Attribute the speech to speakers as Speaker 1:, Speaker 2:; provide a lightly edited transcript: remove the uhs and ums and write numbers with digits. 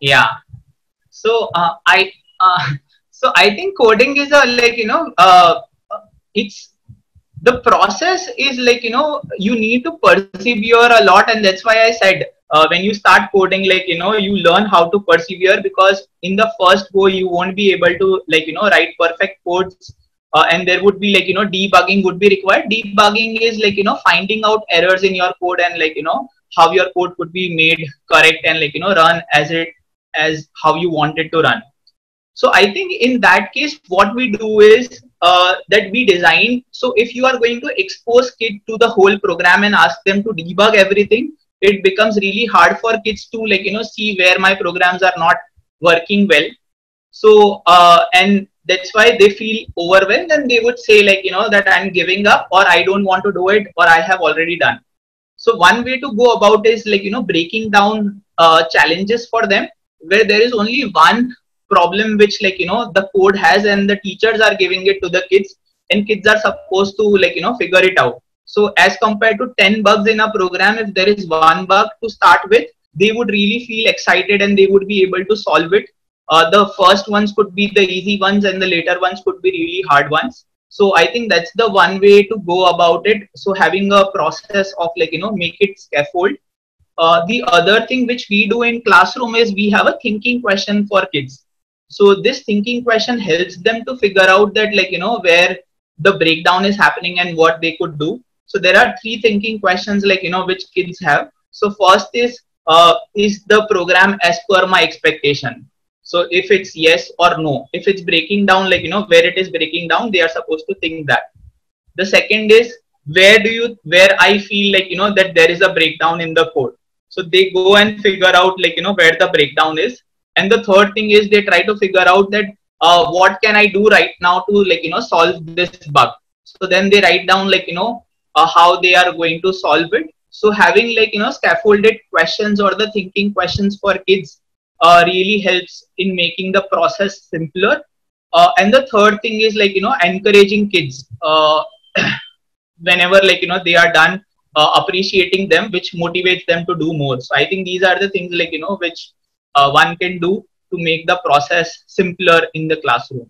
Speaker 1: Yeah. So uh, so I think coding is a like it's the process is like you need to persevere a lot, and that's why I said when you start coding, like you learn how to persevere, because in the first go you won't be able to like write perfect codes, and there would be like debugging would be required. Debugging is like finding out errors in your code, and like how your code could be made correct and like run as how you want it to run. So I think in that case, what we do is that we design. So if you are going to expose kid to the whole program and ask them to debug everything, it becomes really hard for kids to like see where my programs are not working well. So and that's why they feel overwhelmed, and they would say like that I'm giving up, or I don't want to do it, or I have already done. So one way to go about is like breaking down challenges for them, where there is only one problem which like the code has, and the teachers are giving it to the kids, and kids are supposed to like figure it out. So as compared to 10 bugs in a program, if there is one bug to start with, they would really feel excited and they would be able to solve it. The first ones could be the easy ones, and the later ones could be really hard ones. So I think that's the one way to go about it. So having a process of like make it scaffold. The other thing which we do in classroom is we have a thinking question for kids. So this thinking question helps them to figure out that like where the breakdown is happening and what they could do. So there are three thinking questions like which kids have. So first is the program as per my expectation? So if it's yes or no, if it's breaking down like where it is breaking down, they are supposed to think that. The second is where I feel like that there is a breakdown in the code. So they go and figure out like where the breakdown is. And the third thing is they try to figure out that what can I do right now to like solve this bug. So then they write down like how they are going to solve it. So having like scaffolded questions or the thinking questions for kids really helps in making the process simpler. And the third thing is like encouraging kids whenever like they are done, appreciating them, which motivates them to do more. So I think these are the things like which one can do to make the process simpler in the classroom.